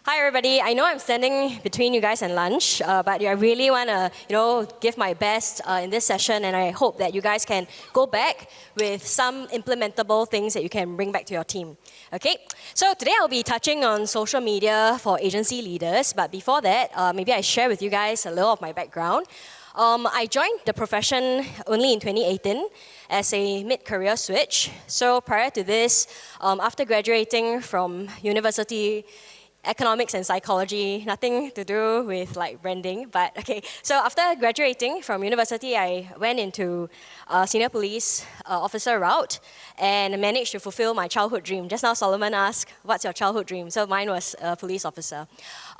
Hi everybody. I know I'm standing between you guys and lunch, but I really want to, give my best in this session, and I hope that you guys can go back with some implementable things that you can bring back to your team. Okay. So today I'll be touching on social media for agency leaders, but before that, maybe I share with you guys a little of my background. I joined the profession only in 2018 as a mid-career switch. So prior to this, after graduating from university, economics and psychology, nothing to do with like branding, but okay. So after graduating from university, I went into senior police officer route and managed to fulfill my childhood dream. Just now Solomon asked, what's your childhood dream? So mine was a police officer.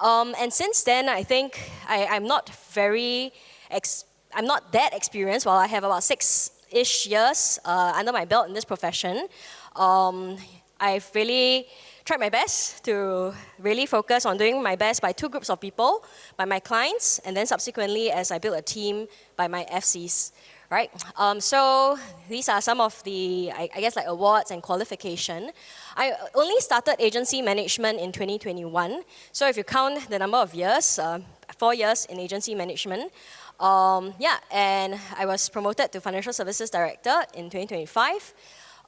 And since then, I think I'm not that experienced. Well, I have about 6-ish years under my belt in this profession. I've really tried my best to really focus on doing my best by two groups of people, by my clients, and then subsequently as I build a team by my FCs, right? So these are some of the, I guess, like awards and qualification. I only started agency management in 2021. So if you count the number of years, 4 years in agency management, and I was promoted to Financial Services Director in 2025.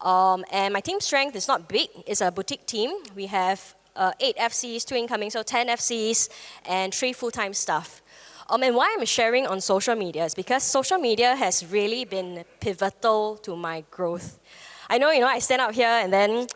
And my team strength is not big, it's a boutique team. We have 8 FCs, 2 incoming, so 10 FCs, and 3 full-time staff. And why I'm sharing on social media is because social media has really been pivotal to my growth. I know, I stand out here and then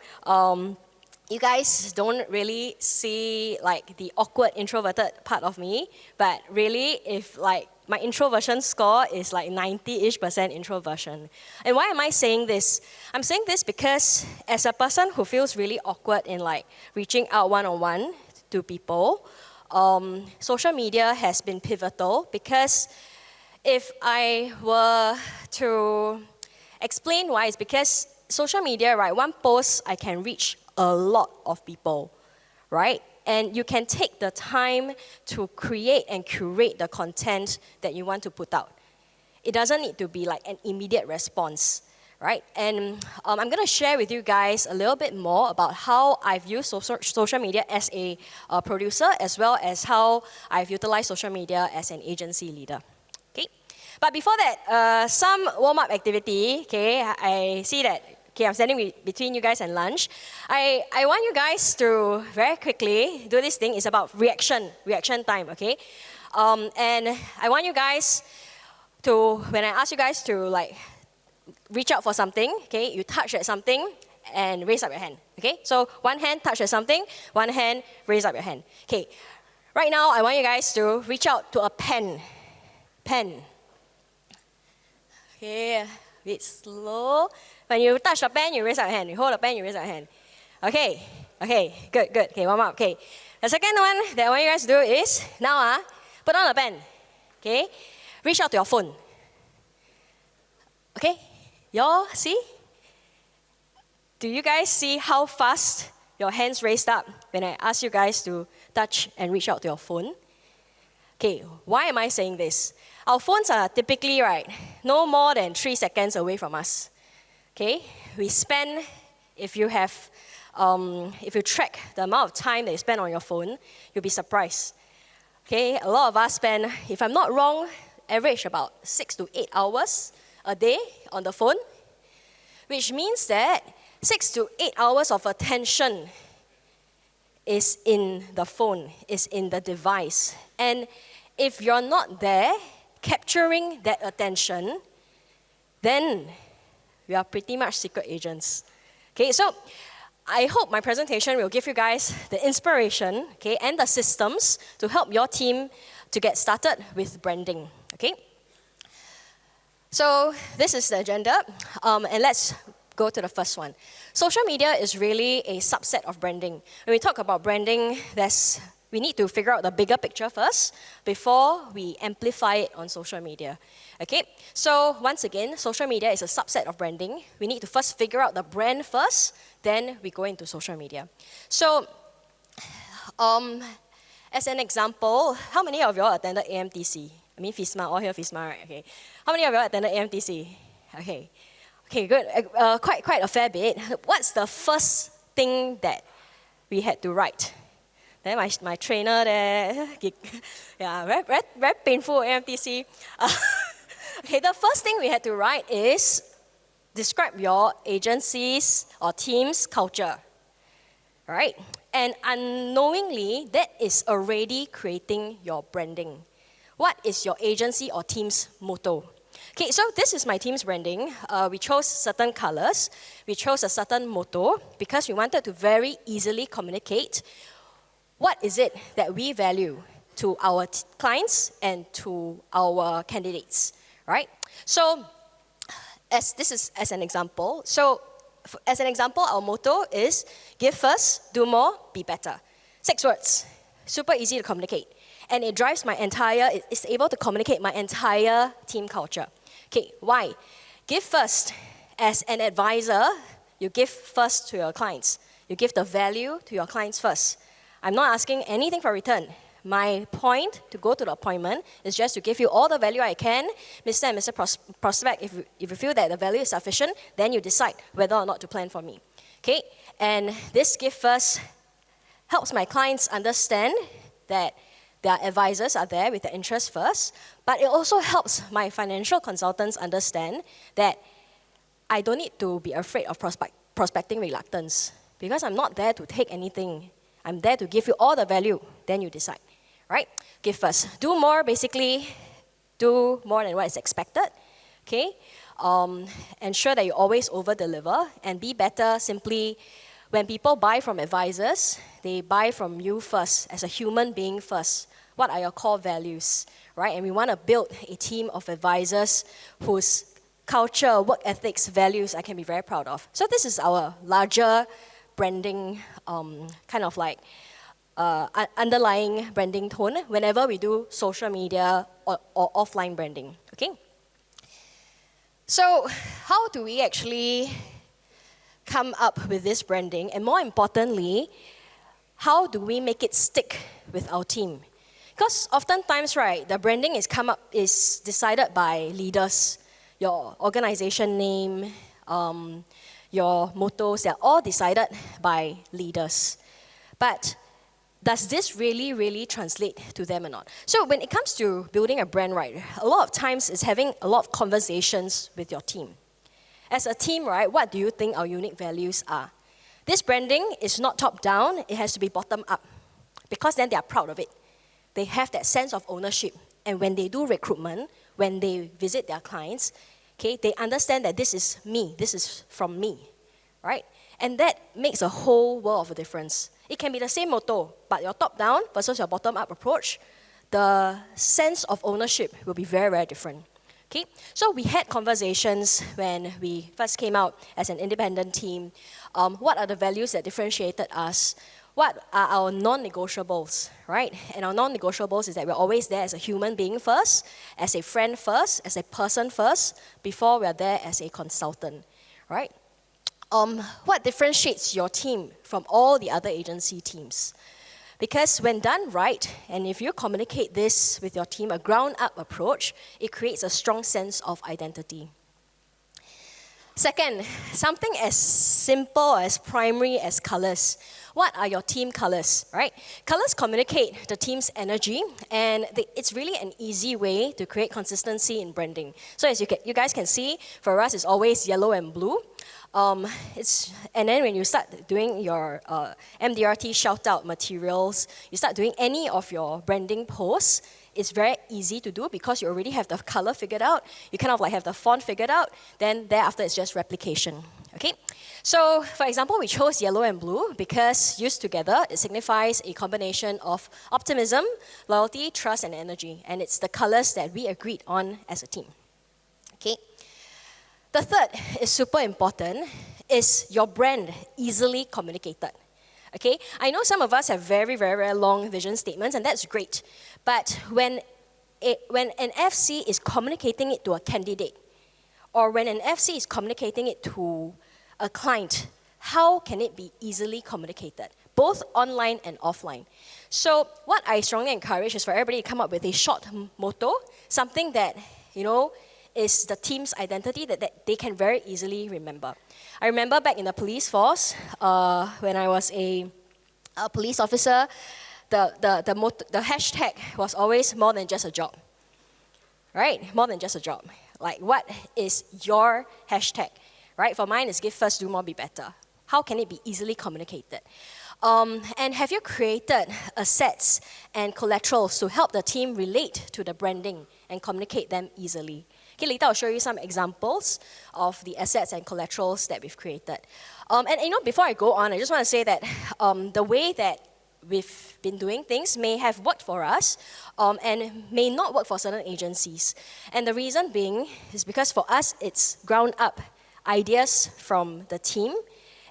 you guys don't really see like the awkward introverted part of me, but really if like my introversion score is like 90-ish% introversion. And why am I saying this? I'm saying this because as a person who feels really awkward in like reaching out one-on-one to people, social media has been pivotal because if I were to explain why, it's because social media, right, one post I can reach a lot of people, right? And you can take the time to create and curate the content that you want to put out. It doesn't need to be like an immediate response, right? And I'm going to share with you guys a little bit more about how I've used social media as a producer, as well as how I've utilized social media as an agency leader. Okay. But before that, some warm-up activity. Okay, I see that. Okay, I'm standing between you guys and lunch. I want you guys to very quickly do this thing. It's about reaction time, okay? And I want you guys to, when I ask you guys to like reach out for something, okay, you touch at something and raise up your hand, okay? So one hand touch at something, one hand raise up your hand. Okay, right now I want you guys to reach out to a pen. Okay, a bit slow. When you touch the pen, you raise up your hand. You hold the pen, you raise up your hand. Okay, good. Okay, warm up. Okay, the second one that I want you guys to do is, now put on the pen. Okay, reach out to your phone. Okay, y'all see? Do you guys see how fast your hands raised up when I ask you guys to touch and reach out to your phone? Okay, why am I saying this? Our phones are typically, right, no more than 3 seconds away from us. Okay, we spend, if you track the amount of time that you spend on your phone, you'll be surprised. Okay, a lot of us spend, if I'm not wrong, average about 6 to 8 hours a day on the phone, which means that 6 to 8 hours of attention is in the phone, is in the device. And if you're not there, capturing that attention, then we are pretty much secret agents. Okay, so I hope my presentation will give you guys the inspiration, okay, and the systems to help your team to get started with branding. Okay. So this is the agenda, and let's go to the first one. Social media is really a subset of branding. When we talk about branding, we need to figure out the bigger picture first before we amplify it on social media. Okay, so once again, social media is a subset of branding. We need to first figure out the brand first, then we go into social media. So, as an example, how many of y'all attended AMTC? I mean FSMA, all here FSMA, right? Okay. How many of y'all attended AMTC? Okay, good. Quite a fair bit. What's the first thing that we had to write? Then my trainer there, yeah, very painful AMTC. Okay, the first thing we had to write is describe your agency's or team's culture, right? And unknowingly, that is already creating your branding. What is your agency or team's motto? Okay, so this is my team's branding. We chose certain colors. We chose a certain motto because we wanted to very easily communicate what is it that we value to our clients and to our candidates, right? So, this is as an example. So, as an example, our motto is give first, do more, be better. 6 words, super easy to communicate. And it drives it's able to communicate my entire team culture. Okay, why? Give first. As an advisor, you give first to your clients. You give the value to your clients first. I'm not asking anything for return. My point to go to the appointment is just to give you all the value I can. Mr. and Mr. Prospect, if you feel that the value is sufficient, then you decide whether or not to plan for me. Okay? And this give first helps my clients understand that their advisors are there with their interest first, but it also helps my financial consultants understand that I don't need to be afraid of prospecting reluctance because I'm not there to take anything. I'm there to give you all the value, then you decide, right? Give first. Do more, basically, do more than what is expected, okay? Ensure that you always over-deliver, and be better simply, when people buy from advisors, they buy from you first, as a human being first. What are your core values, right? And we want to build a team of advisors whose culture, work ethics, values I can be very proud of. So this is our larger branding, kind of like underlying branding tone whenever we do social media or offline branding, okay? So how do we actually come up with this branding? And more importantly, how do we make it stick with our team? Because oftentimes, right, the branding is decided by leaders. Your organization name, your mottos, they're all decided by leaders. But does this really translate to them or not? So when it comes to building a brand, right, a lot of times it's having a lot of conversations with your team. As a team, right, what do you think our unique values are? This branding is not top-down, it has to be bottom-up, because then they are proud of it. They have that sense of ownership. And when they do recruitment, when they visit their clients, okay, they understand that this is me, this is from me, right? And that makes a whole world of a difference. It can be the same motto, but your top-down versus your bottom-up approach, the sense of ownership will be very different. Okay? So we had conversations when we first came out as an independent team. What are the values that differentiated us? What are our non-negotiables, right? And our non-negotiables is that we're always there as a human being first, as a friend first, as a person first, before we're there as a consultant, right? What differentiates your team from all the other agency teams? Because when done right, and if you communicate this with your team, a ground-up approach, it creates a strong sense of identity. Second, something as simple, as primary as colors. What are your team colors, right? Colors communicate the team's energy, and it's really an easy way to create consistency in branding. So as you guys can see, for us, it's always yellow and blue. And then when you start doing your MDRT shout-out materials, you start doing any of your branding posts, it's very easy to do because you already have the color figured out, you kind of like have the font figured out, then thereafter it's just replication, okay? So, for example, we chose yellow and blue because used together, it signifies a combination of optimism, loyalty, trust, and energy, and it's the colors that we agreed on as a team, okay? The third is super important, is your brand easily communicated. Okay, I know some of us have very long vision statements, and that's great. But when an FC is communicating it to a candidate, or when an FC is communicating it to a client, how can it be easily communicated, both online and offline? So what I strongly encourage is for everybody to come up with a short motto, something that, you know, is the team's identity that they can very easily remember. I remember back in the police force, when I was a police officer, the hashtag was always more than just a job, right? More than just a job. Like, what is your hashtag, right? For mine, it's give first, do more, be better. How can it be easily communicated? And have you created assets and collaterals to help the team relate to the branding and communicate them easily? Okay, later I'll show you some examples of the assets and collaterals that we've created. And before I go on, I just want to say that the way that we've been doing things may have worked for us and may not work for certain agencies. And the reason being is because for us, it's ground up ideas from the team,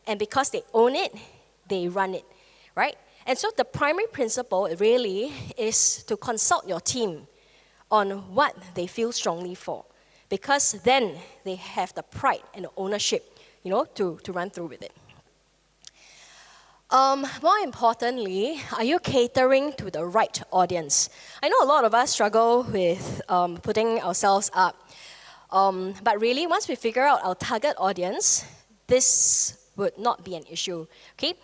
and because they own it, they run it, right? And so the primary principle really is to consult your team on what they feel strongly for, because then they have the pride and the ownership, to run through with it. More importantly, are you catering to the right audience? I know a lot of us struggle with putting ourselves up, but really once we figure out our target audience, this would not be an issue, okay?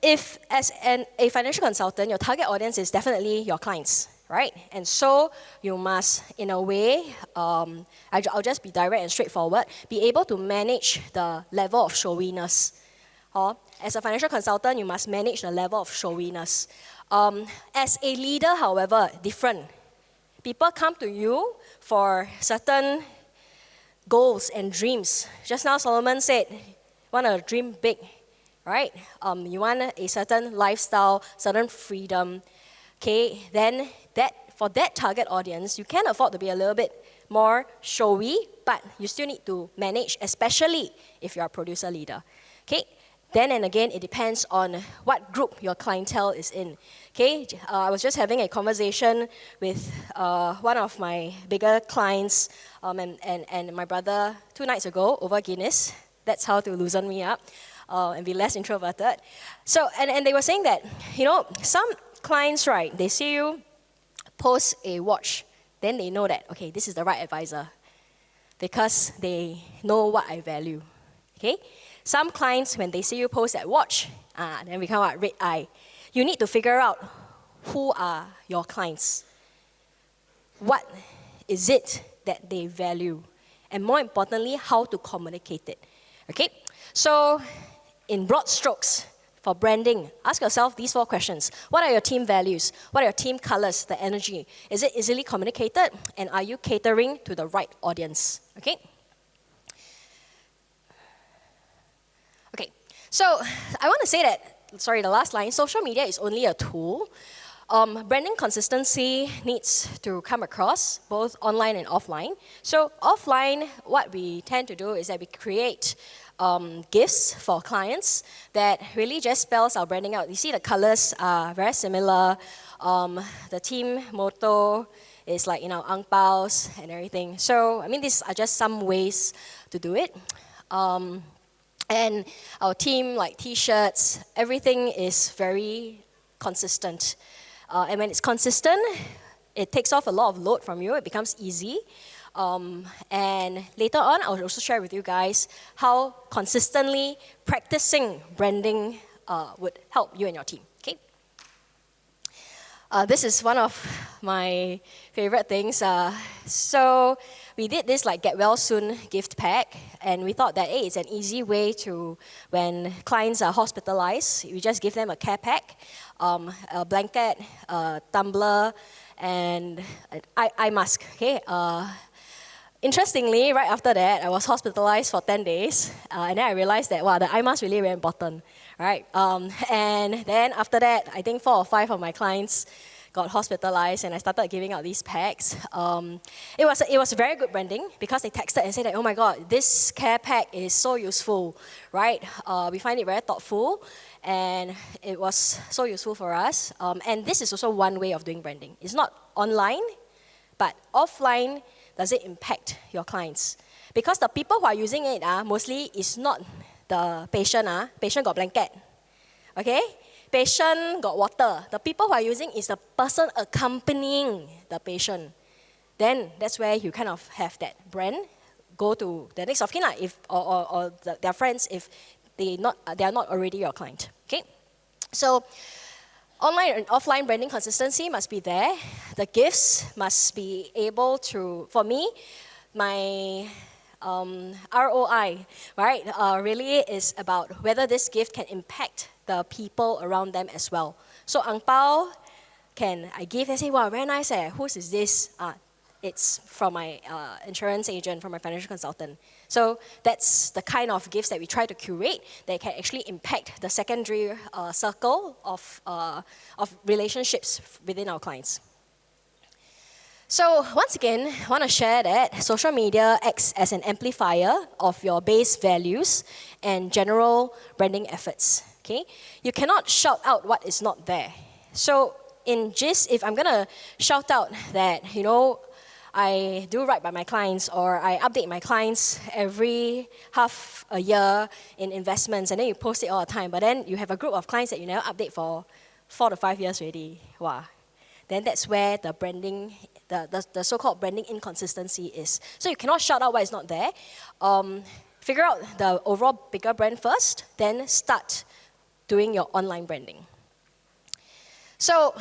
If as a financial consultant, your target audience is definitely your clients, right? And so you must, in a way, I'll just be direct and straightforward, be able to manage the level of showiness. As a financial consultant, you must manage the level of showiness. As a leader, however, different. People come to you for certain goals and dreams. Just now, Solomon said, want to dream big, right? You want a certain lifestyle, certain freedom. Okay, then for that target audience, you can afford to be a little bit more showy, but you still need to manage, especially if you're a producer leader. Okay, then and again, it depends on what group your clientele is in. Okay, I was just having a conversation with one of my bigger clients and my brother 2 nights ago over Guinness. That's how to loosen me up and be less introverted. So, and they were saying that, some clients, right, they see you post a watch, then they know that, okay, this is the right advisor because they know what I value. Okay? Some clients, when they see you post that watch, then become a red eye. You need to figure out who are your clients. What is it that they value? And more importantly, how to communicate it. Okay? So, in broad strokes, for branding, ask yourself these 4 questions. What are your team values? What are your team colors, the energy? Is it easily communicated? And are you catering to the right audience? Okay? Okay, so I want to say that, the last line, social media is only a tool. Branding consistency needs to come across both online and offline. So offline, what we tend to do is that we create gifts for clients that really just spells our branding out. You see the colors are very similar. The team motto is like, ang paos and everything. So, these are just some ways to do it. And our team, like t-shirts, everything is very consistent. And when it's consistent, it takes off a lot of load from you. It becomes easy. And later on, I'll also share with you guys how consistently practicing branding would help you and your team. Okay? This is one of my favorite things. So we did this get well soon gift pack, and we thought that it's an easy way to, when clients are hospitalized, we just give them a care pack, a blanket, a tumbler, and an eye mask. Okay. Interestingly, right after that, I was hospitalized for 10 days, and then I realized that, wow, the eye mask really very important, right? And then after that, I think 4 or 5 of my clients got hospitalized, and I started giving out these packs. It was very good branding because they texted and said that, oh my God, this care pack is so useful, right? We find it very thoughtful, and it was so useful for us. And this is also one way of doing branding. It's not online, but offline. Does it impact your clients? Because the people who are using it mostly is not the patient. Patient got blanket, okay? Patient got water. The people who are using is the person accompanying the patient. Then that's where you kind of have that brand go to the next of kin, or their friends if they are not already your client. Okay, so Online and offline branding consistency must be there. The gifts must be able to, for me, my ROI, right, really is about whether this gift can impact the people around them as well. So ang pao, can I give and say, wow, very nice, whose is this? It's from my insurance agent, from my financial consultant. So that's the kind of gifts that we try to curate that can actually impact the secondary circle of relationships within our clients. So once again, I want to share that social media acts as an amplifier of your base values and general branding efforts. Okay, you cannot shout out what is not there. So in GIST, if I'm gonna shout out that I do right by my clients, or I update my clients every half a year in investments, and then you post it all the time, but then you have a group of clients that you never update for 4 to 5 years already. Wow. Then that's where the branding, the so-called branding inconsistency is. So you cannot shout out what is not there. Figure out the overall bigger brand first, then start doing your online branding. So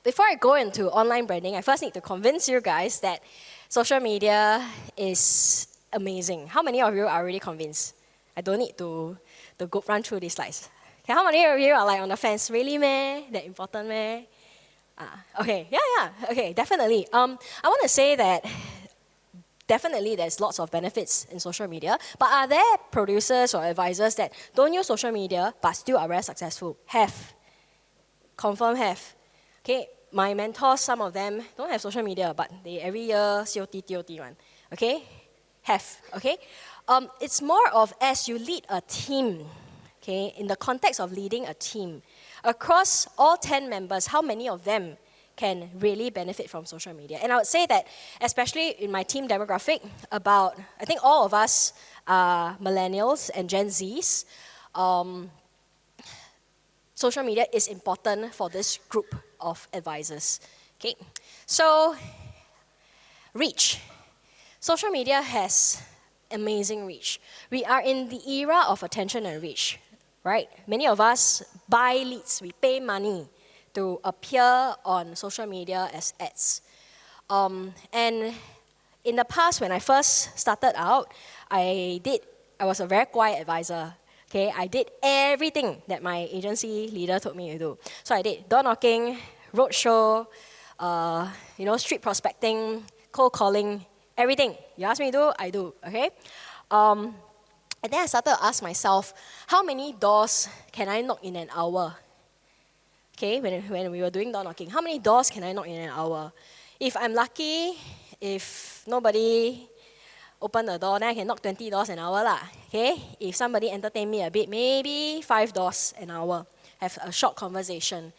before I go into online branding, I first need to convince you guys that social media is amazing. How many of you are already convinced? I don't need to go run through these slides. Okay, how many of you are like on the fence? Really, meh? That important, meh? Okay, yeah, okay, definitely. I want to say that definitely there's lots of benefits in social media, but are there producers or advisors that don't use social media but still are very successful? Have. Confirm have. Okay, my mentors, some of them don't have social media, but they every year COT one. Okay, have. Okay, it's more of as you lead a team. Okay, in the context of leading a team, across all 10 members, how many of them can really benefit from social media? And I would say that, especially in my team demographic, I think all of us are millennials and Gen Zs. Social media is important for this group of advisors. Okay, so reach. Social media has amazing reach. We are in the era of attention and reach, right? Many of us buy leads, we pay money to appear on social media as ads. And in the past, when I first started out, I was a very quiet advisor. Okay, I did everything that my agency leader told me to do. So I did door knocking, roadshow, street prospecting, cold calling, everything. You ask me to do, I do. Okay. And then I started to ask myself, how many doors can I knock in an hour? Okay, when we were doing door knocking, how many doors can I knock in an hour? If I'm lucky, if nobody open the door, then I can knock 20 doors an hour lah. Okay, if somebody entertain me a bit, maybe 5 doors an hour. Have a short conversation.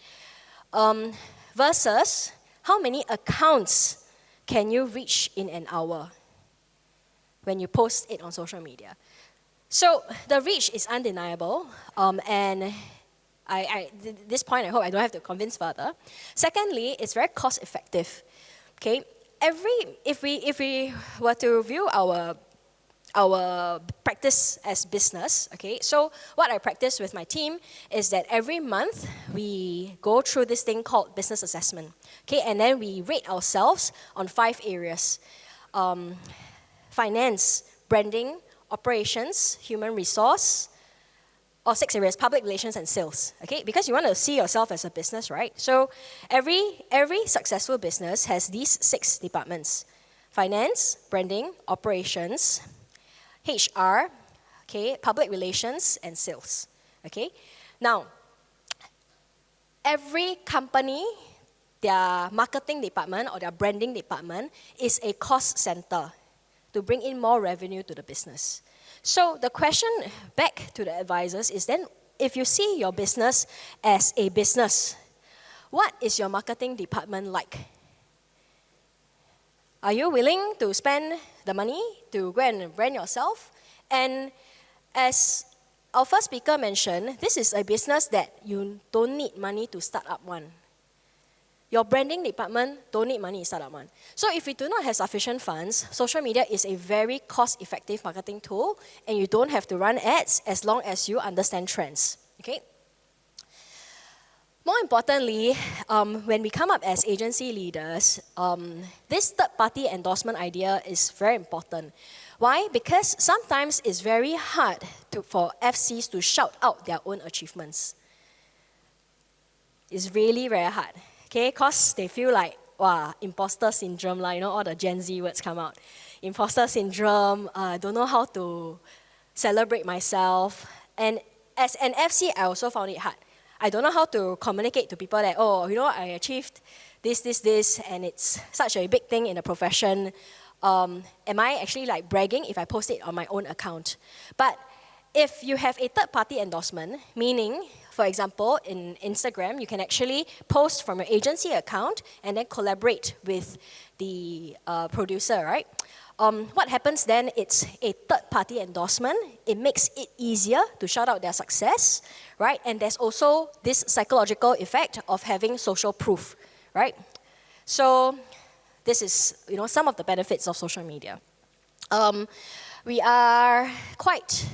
Versus, how many accounts can you reach in an hour when you post it on social media? So the reach is undeniable, and this point I hope I don't have to convince further. Secondly, it's very cost effective. Okay, if we were to view our practice as business, okay, so what I practice with my team is that every month we go through this thing called business assessment, okay, and then we rate ourselves on 5 areas: finance, branding, operations, human resource, or 6 areas: public relations and sales. Okay, because you want to see yourself as a business, right? So every successful business has these 6 departments: finance, branding, operations, HR, okay, public relations and sales. Okay, now every company, their marketing department or their branding department is a cost center to bring in more revenue to the business. So the question back to the advisors is then, if you see your business as a business, what is your marketing department like? Are you willing to spend the money to go and brand yourself? And as our first speaker mentioned, this is a business that you don't need money to start up one. Your branding department don't need money to start up one. So if you do not have sufficient funds, social media is a very cost-effective marketing tool, and you don't have to run ads as long as you understand trends. Okay? More importantly, when we come up as agency leaders, this third-party endorsement idea is very important. Why? Because sometimes it's very hard for FCs to shout out their own achievements. It's really very hard, okay? Because they feel like, wow, imposter syndrome, like, all the Gen Z words come out. Imposter syndrome, don't know how to celebrate myself. And as an FC, I also found it hard. I don't know how to communicate to people that, I achieved this, and it's such a big thing in the profession. Am I actually like bragging if I post it on my own account? But if you have a third-party endorsement, meaning, for example, in Instagram, you can actually post from your agency account and then collaborate with the producer, right? What happens then, it's a third-party endorsement. It makes it easier to shout out their success, right? And there's also this psychological effect of having social proof, right? So this is, some of the benefits of social media. We are quite,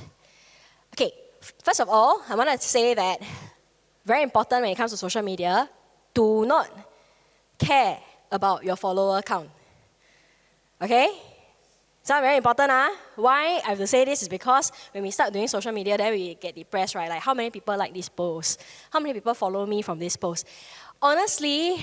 okay, first of all, I want to say that very important when it comes to social media, do not care about your follower count, okay? It's not very important. Why I have to say this is because when we start doing social media, then we get depressed, right? Like, how many people like this post? How many people follow me from this post? Honestly,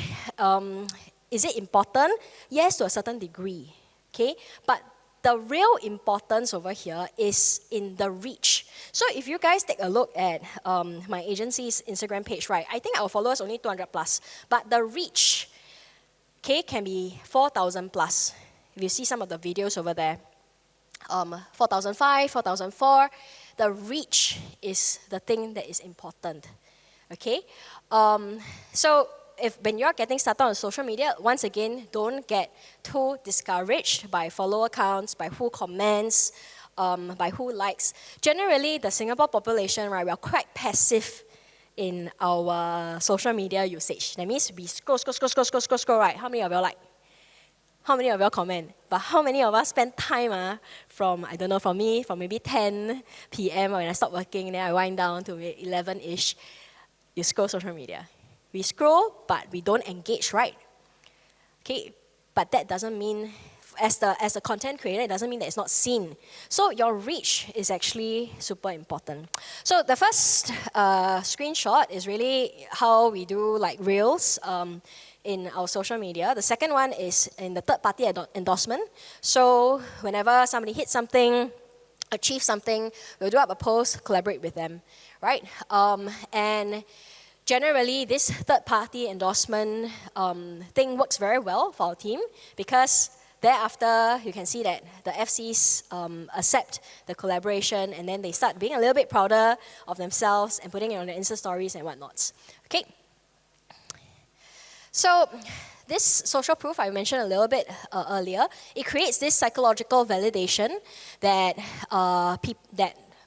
is it important? Yes, to a certain degree, okay? But the real importance over here is in the reach. So if you guys take a look at my agency's Instagram page, right, I think our followers only 200 plus, but the reach, okay, can be 4,000 plus. If you see some of the videos over there, 4,005, 4,004, the reach is the thing that is important, okay? So when you're getting started on social media, once again, don't get too discouraged by follower counts, by who comments, by who likes. Generally, the Singapore population, right, we are quite passive in our social media usage. That means we scroll, right? How many of you like? How many of you comment? But how many of us spend time from, I don't know, for me, from maybe 10 p.m. when I stop working, then I wind down to 11-ish, you scroll social media. We scroll, but we don't engage, right? Okay, but that doesn't mean, as a content creator, it doesn't mean that it's not seen. So your reach is actually super important. So the first screenshot is really how we do like reels in our social media. The second one is in the third-party endorsement. So whenever somebody hits something, achieves something, we'll do up a post, collaborate with them, right? And generally, this third-party endorsement thing works very well for our team because thereafter, you can see that the FCs accept the collaboration and then they start being a little bit prouder of themselves and putting it on their Insta stories and whatnots. Okay. So this social proof I mentioned a little bit earlier, it creates this psychological validation that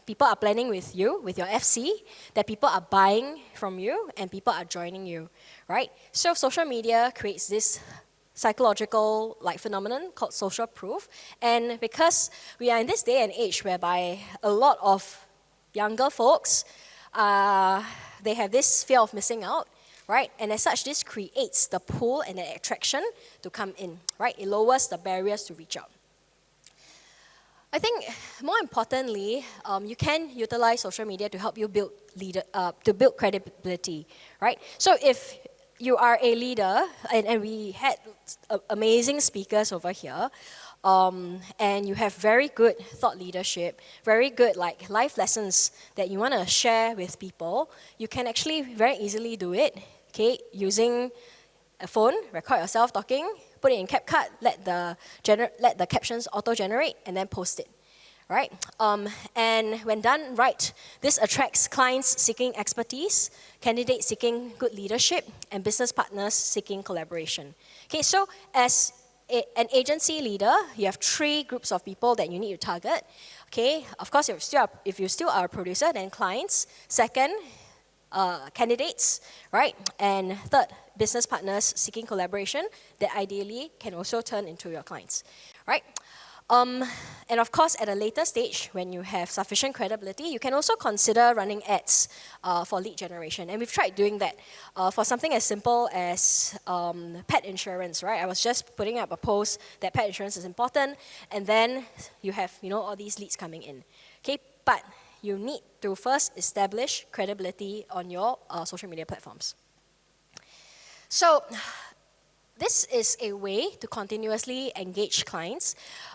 people are planning with you, with your FC, that people are buying from you and people are joining you, right? So social media creates this psychological phenomenon called social proof. And because we are in this day and age whereby a lot of younger folks, they have this fear of missing out, right? And as such, this creates the pull and the attraction to come in, right? It lowers the barriers to reach out. I think more importantly, you can utilize social media to help you build credibility, right? So if you are a leader, and we had amazing speakers over here, and you have very good thought leadership, very good life lessons that you want to share with people, you can actually very easily do it, okay, using a phone, record yourself talking, put it in CapCut, let the captions auto-generate, and then post it, right? And when done right, this attracts clients seeking expertise, candidates seeking good leadership, and business partners seeking collaboration. Okay, so as an agency leader, you have 3 groups of people that you need to target. Okay, of course, if you still are a producer, then clients. Second, candidates, right? And third, business partners seeking collaboration that ideally can also turn into your clients, right? And of course, at a later stage, when you have sufficient credibility, you can also consider running ads for lead generation. And we've tried doing that for something as simple as pet insurance, right? I was just putting up a post that pet insurance is important, and then you have, all these leads coming in. Okay, but you need to first establish credibility on your social media platforms. So, this is a way to continuously engage clients.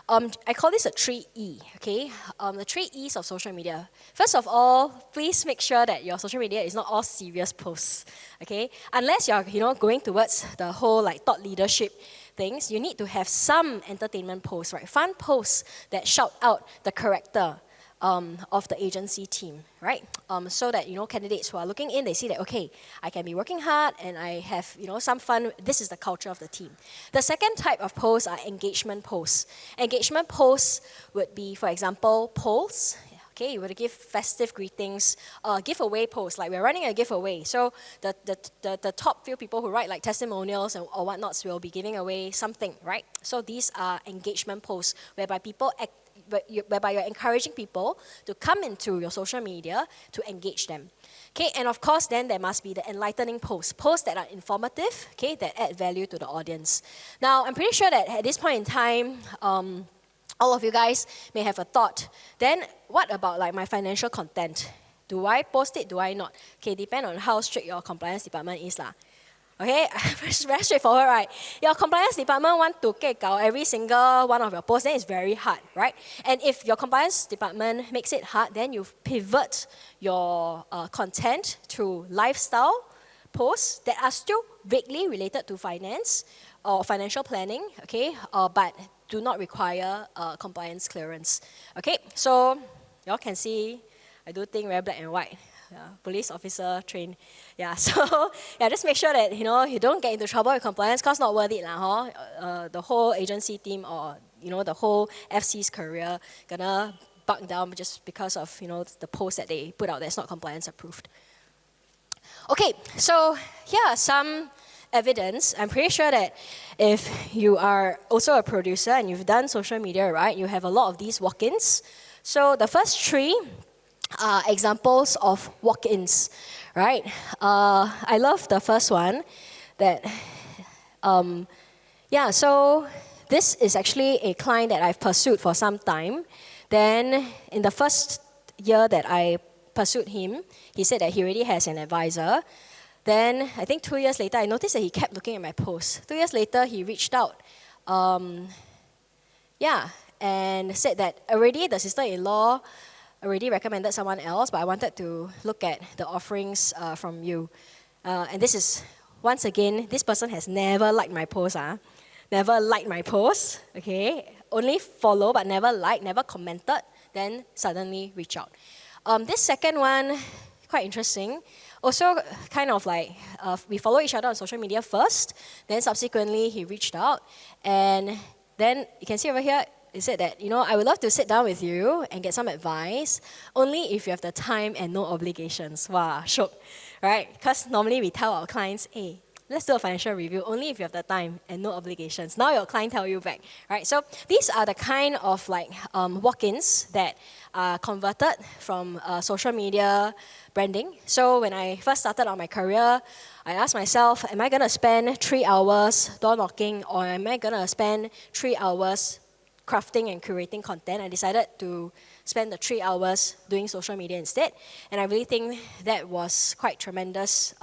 I call this a 3E, okay? The 3 E's of social media. First of all, please make sure that your social media is not all serious posts, okay? Unless you're, going towards the whole thought leadership things, you need to have some entertainment posts, right? Fun posts that shout out the character of the agency team, right? So that, candidates who are looking in, they see that, okay, I can be working hard and I have, some fun. This is the culture of the team. The second type of posts are engagement posts. Engagement posts would be, for example, polls. Okay, you would give festive greetings, giveaway posts, like we're running a giveaway. So the top few people who write testimonials or whatnots will be giving away something, right? So these are engagement posts whereby whereby you're encouraging people to come into your social media to engage them. Okay, and of course, then there must be the enlightening posts that are informative, okay, that add value to the audience. Now, I'm pretty sure that at this point in time, all of you guys may have a thought. Then, what about my financial content? Do I post it? Do I not? Okay, depend on how strict your compliance department is lah. Okay, very straightforward, right? Your compliance department want to get out every single one of your posts, then it's very hard, right? And if your compliance department makes it hard, then you pivot your content to lifestyle posts that are still vaguely related to finance or financial planning, okay, but do not require compliance clearance. Okay, so y'all can see I do think very black and white. Police officer trained. Yeah, so just make sure that you don't get into trouble with compliance, cause not worth it lah. The whole agency team or the whole FC's career gonna buck down just because of the post that they put out that's not compliance approved. Okay, so here are some evidence. I'm pretty sure that if you are also a producer and you've done social media, right, you have a lot of these walk-ins. So the first three are examples of walk-ins, right? I love the first one that, so this is actually a client that I've pursued for some time. Then in the first year that I pursued him, he said that he already has an advisor. Then I think 2 years later, I noticed that he kept looking at my posts. 2 years later, he reached out, and said that already the sister-in-law already recommended someone else, but I wanted to look at the offerings from you. And this is, once again, this person has never liked my post. Never liked my post, okay? Only follow, but never liked, never commented, then suddenly reach out. This second one, quite interesting. Also, kind of we follow each other on social media first, then subsequently he reached out, and then you can see over here, he said that, I would love to sit down with you and get some advice, only if you have the time and no obligations. Wow, shook, right? Because normally we tell our clients, hey, let's do a financial review only if you have the time and no obligations. Now your client tell you back, right? So these are the kind of walk-ins that are converted from social media branding. So when I first started on my career, I asked myself, am I going to spend 3 hours door knocking, or am I going to spend 3 hours crafting and curating content? I decided to spend the 3 hours doing social media instead. And I really think that was quite tremendous,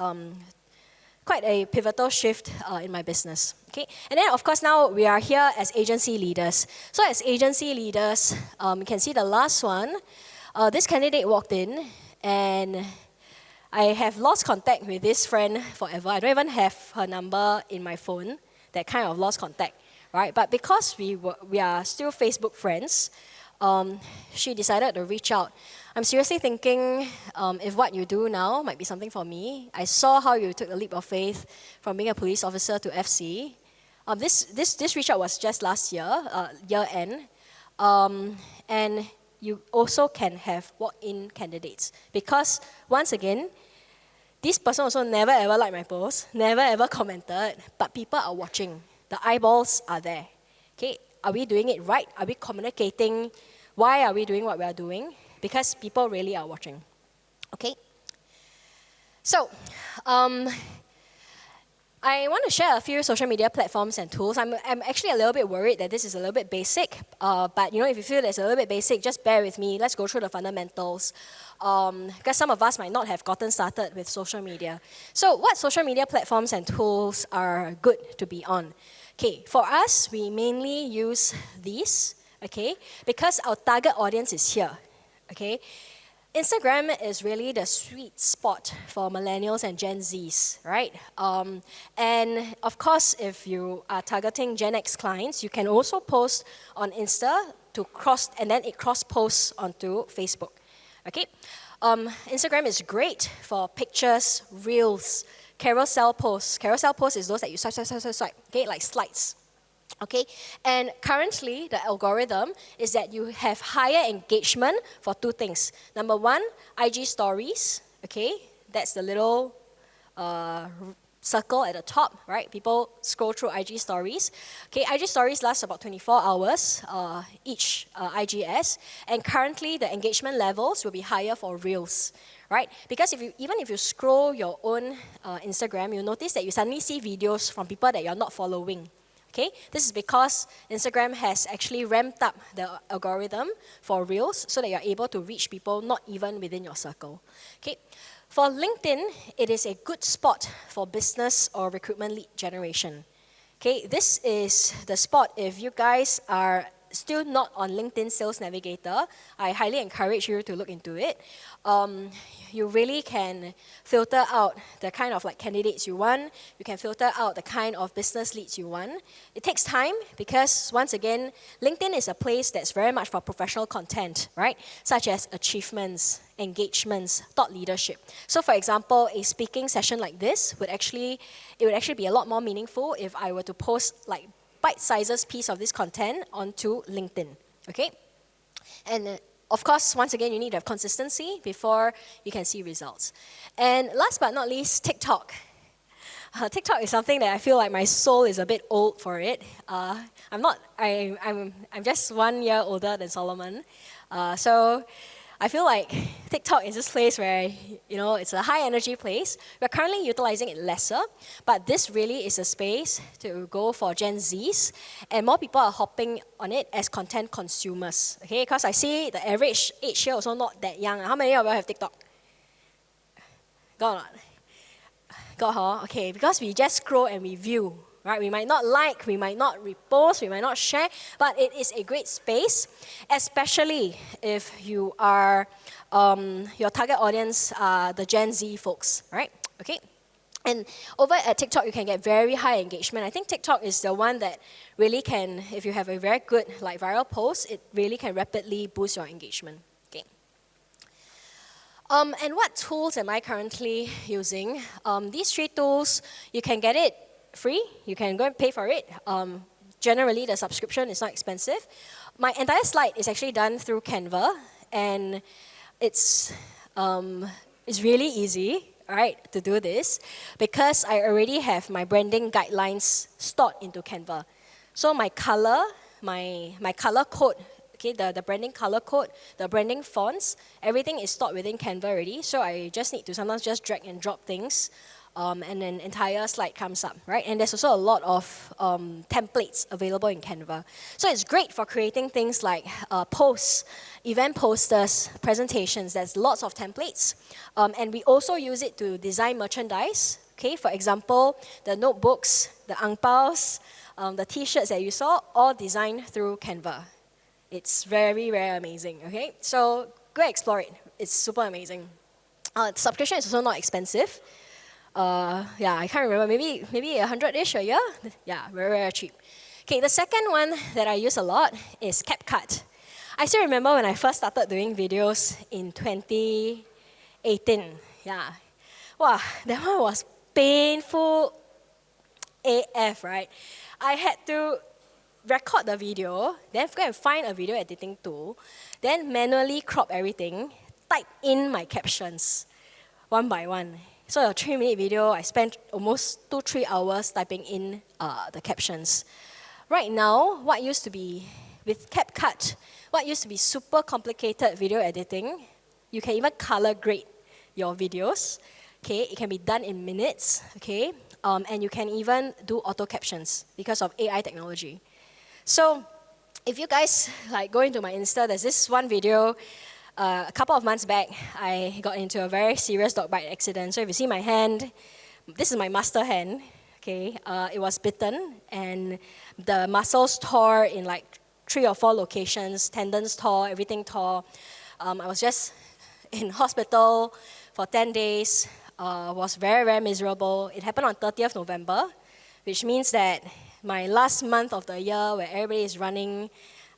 quite a pivotal shift in my business. Okay, and then of course now we are here as agency leaders. So as agency leaders, you can see the last one. This candidate walked in, and I have lost contact with this friend forever. I don't even have her number in my phone. That kind of lost contact, right? But because we are still Facebook friends, she decided to reach out. I'm seriously thinking if what you do now might be something for me. I saw how you took a leap of faith from being a police officer to FC. This reach out was just last year, year end. And you also can have walk-in candidates. Because once again, this person also never ever liked my post, never ever commented, but people are watching. The eyeballs are there. Okay, Are we doing it right? Are we communicating? Why are we doing what we are doing? Because people really are watching. Okay? So, I want to share a few social media platforms and tools. I'm actually a little bit worried that this is a little bit basic, but if you feel that it's a little bit basic, just bear with me. Let's go through the fundamentals, because some of us might not have gotten started with social media. So what social media platforms and tools are good to be on? Okay, for us, we mainly use these, okay, because our target audience is here, okay. Instagram is really the sweet spot for millennials and Gen Zs, right? And of course, if you are targeting Gen X clients, you can also post on Insta and then it cross-posts onto Facebook, okay? Instagram is great for pictures, reels, carousel posts. Carousel posts is those that you swipe, okay, like slides. Okay, and currently the algorithm is that you have higher engagement for two things. Number one, IG stories, okay, that's the little circle at the top, right? People scroll through IG stories. Okay, IG stories last about 24 hours each IGS, and currently the engagement levels will be higher for reels, right? Because even if you scroll your own Instagram, you'll notice that you suddenly see videos from people that you're not following. Okay, this is because Instagram has actually ramped up the algorithm for Reels so that you're able to reach people not even within your circle. Okay, for LinkedIn, it is a good spot for business or recruitment lead generation. Okay, this is the spot if you guys are still not on LinkedIn Sales Navigator. I highly encourage you to look into it. You really can filter out the kind of like candidates you want. You can filter out the kind of business leads you want. It takes time because, once again, LinkedIn is a place that's very much for professional content, right? Such as achievements, engagements, thought leadership. So for example, a speaking session like this would actually be a lot more meaningful if I were to post like bite-sized piece of this content onto LinkedIn, okay? And of course, once again, you need to have consistency before you can see results. And last but not least, TikTok. TikTok is something that I feel like my soul is a bit old for it. I'm just 1 year older than Solomon. So I feel like TikTok is this place where, it's a high energy place. We're currently utilizing it lesser, but this really is a space to go for Gen Zs, and more people are hopping on it as content consumers, okay? Because I see the average age here also not that young. How many of you have TikTok? Got or not? Got, huh? Okay, because we just scroll and we view. Right? We might not like, we might not repost, we might not share, but it is a great space, especially if you are, your target audience are the Gen Z folks, right? Okay. And over at TikTok, you can get very high engagement. I think TikTok is the one that really can, if you have a very good like viral post, it really can rapidly boost your engagement. Okay. And what tools am I currently using? These three tools, you can get it free. You can go and pay for it. Generally, the subscription is not expensive. My entire slide is actually done through Canva, and it's really easy, right, to do this because I already have my branding guidelines stored into Canva. So my color, my color code, okay, the branding color code, the branding fonts, everything is stored within Canva already. So I just need to sometimes just drag and drop things. And an entire slide comes up, right? And there's also a lot of templates available in Canva. So it's great for creating things like posts, event posters, presentations. There's lots of templates. And we also use it to design merchandise. Okay, for example, the notebooks, the ang paos, the t-shirts that you saw, all designed through Canva. It's very, very amazing, okay? So go explore it. It's super amazing. Subscription is also not expensive. Yeah, I can't remember, maybe 100-ish a year? Yeah, very, very cheap. Okay, the second one that I use a lot is CapCut. I still remember when I first started doing videos in 2018. Yeah. Wow, that one was painful AF, right? I had to record the video, then go and find a video editing tool, then manually crop everything, type in my captions, one by one. So a 3-minute video, I spent almost 2-3 hours typing in the captions. Right now, with CapCut, what used to be super complicated video editing, you can even color grade your videos. Okay, it can be done in minutes. Okay, and you can even do auto captions because of AI technology. So, if you guys go into my Insta, there's this one video. A couple of months back, I got into a very serious dog bite accident. So if you see my hand, this is my master hand. Okay, it was bitten, and the muscles tore in 3 or 4 locations. Tendons tore, everything tore. I was just in hospital for 10 days. Was very, very miserable. It happened on 30th November, which means that my last month of the year, where everybody is running,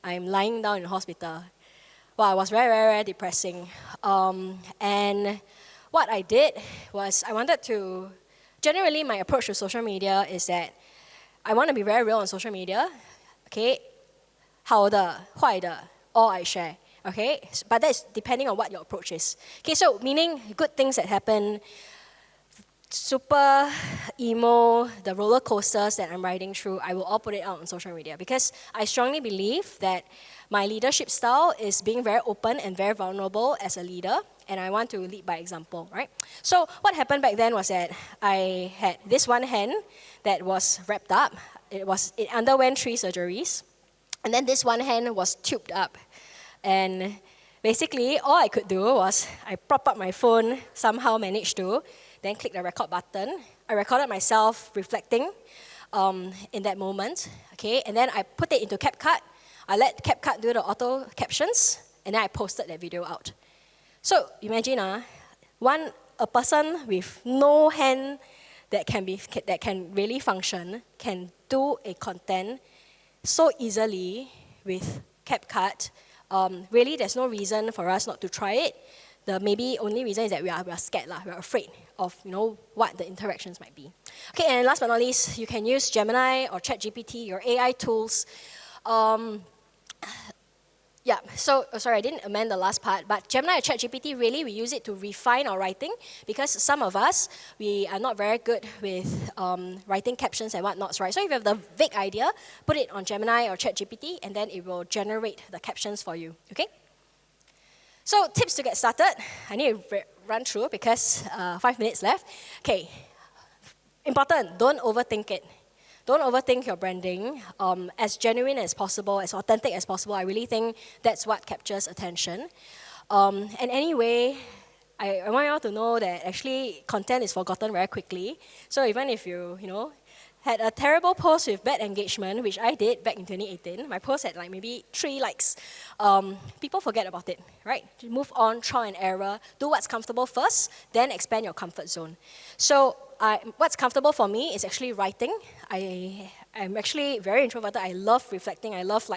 I'm lying down in hospital. Well, it was very, very, very depressing. And what I did was generally my approach to social media is that I want to be very real on social media. Okay, 好的, 坏的, all I share. Okay, but that's depending on what your approach is. Okay, so meaning good things that happen, super emo, the roller coasters that I'm riding through, I will all put it out on social media because I strongly believe that my leadership style is being very open and very vulnerable as a leader, and I want to lead by example, right? So what happened back then was that I had this one hand that was wrapped up. It underwent 3 surgeries, and then this one hand was tubed up. And basically, all I could do was I prop up my phone, somehow managed to, then click the record button. I recorded myself reflecting in that moment, okay? And then I put it into CapCut. I let CapCut do the auto captions, and then I posted that video out. So imagine a person with no hand that can really function can do a content so easily with CapCut. Really, there's no reason for us not to try it. The maybe only reason is that we are scared, we're afraid of what the interactions might be. Okay, and last but not least, you can use Gemini or ChatGPT, your AI tools. Yeah, so, sorry, I didn't amend the last part, but Gemini or ChatGPT, really, we use it to refine our writing because some of us, we are not very good with writing captions and whatnots, right? So if you have the vague idea, put it on Gemini or ChatGPT, and then it will generate the captions for you, okay? So tips to get started, I need to run through because 5 minutes left. Okay, important, don't overthink it. Don't overthink your branding. As genuine as possible, as authentic as possible, I really think that's what captures attention. And anyway, I want you all to know that actually content is forgotten very quickly. So even if you had a terrible post with bad engagement, which I did back in 2018, my post had maybe 3 likes. People forget about it, right? Move on, trial and error, do what's comfortable first, then expand your comfort zone. So what's comfortable for me is actually writing. I'm actually very introverted. I love reflecting. I love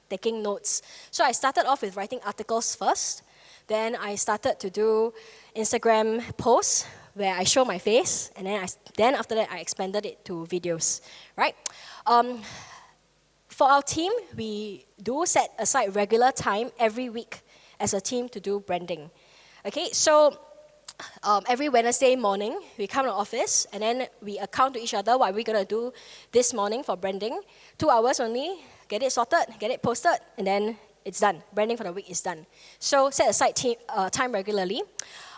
taking notes. So I started off with writing articles first. Then I started to do Instagram posts where I show my face, and then after that I expanded it to videos, right? For our team, we do set aside regular time every week as a team to do branding. Okay, so every Wednesday morning, we come to the office, and then we account to each other what we're going to do this morning for branding. 2 hours only, get it sorted, get it posted, and then it's done. Branding for the week is done. So set aside time regularly,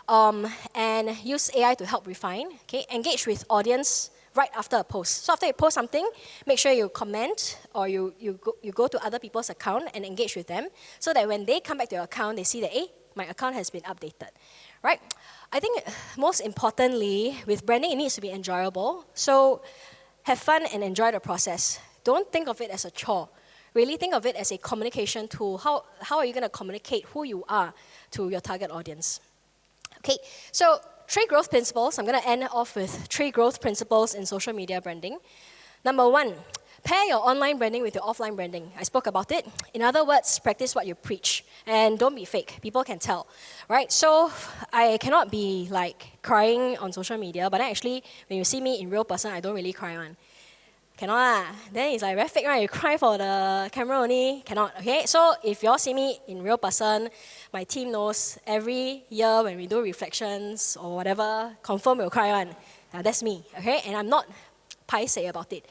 and use AI to help refine. Okay, engage with audience right after a post. So after you post something, make sure you comment or you go to other people's account and engage with them, so that when they come back to your account, they see that, hey, my account has been updated, right? I think most importantly, with branding, it needs to be enjoyable. So have fun and enjoy the process. Don't think of it as a chore. Really think of it as a communication tool. How are you going to communicate who you are to your target audience? Okay, so 3 growth principles. I'm going to end off with 3 growth principles in social media branding. Number 1, pair your online branding with your offline branding. I spoke about it. In other words, practice what you preach. And don't be fake. People can tell, right? So I cannot be crying on social media, but actually, when you see me in real person, I don't really cry on. Cannot. Then it's very fake, right? You cry for the camera only. Cannot, okay? So if you all see me in real person, my team knows every year when we do reflections or whatever, confirm we'll cry on. Now that's me, okay? And I'm not paiseh about it.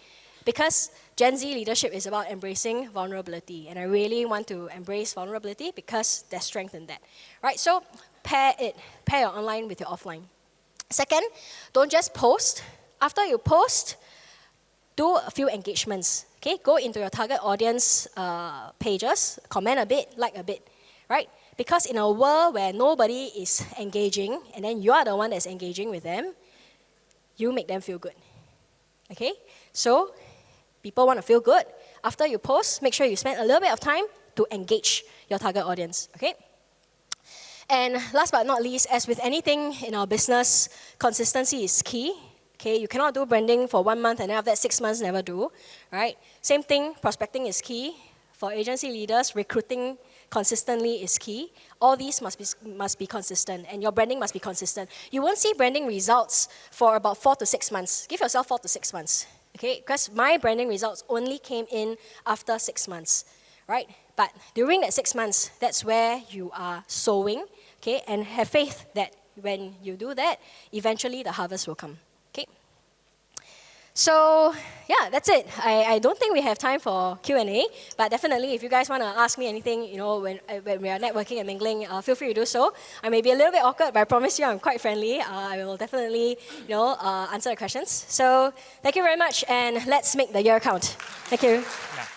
Because Gen Z leadership is about embracing vulnerability, and I really want to embrace vulnerability because there's strength in that, right? So pair your online with your offline. Second, don't just post. After you post, do a few engagements, okay? Go into your target audience pages, comment a bit, like a bit, right? Because in a world where nobody is engaging, and then you are the one that's engaging with them, you make them feel good, okay? So people want to feel good. After you post, make sure you spend a little bit of time to engage your target audience, okay? And last but not least, as with anything in our business, consistency is key. Okay, you cannot do branding for 1 month and then after that 6 months never do, right? Same thing, prospecting is key. For agency leaders, recruiting consistently is key. All these must be consistent, and your branding must be consistent. You won't see branding results for about 4 to 6 months. Give yourself 4 to 6 months, okay? Because my branding results only came in after 6 months, right? But during that 6 months, that's where you are sowing, okay? And have faith that when you do that, eventually the harvest will come. So, yeah, that's it. I don't think we have time for Q&A, but definitely if you guys want to ask me anything, you know, when we are networking and mingling, feel free to do so. I may be a little bit awkward, but I promise you I'm quite friendly. I will definitely, you know, answer the questions. So, thank you very much, and let's make the year count. Thank you. Yeah.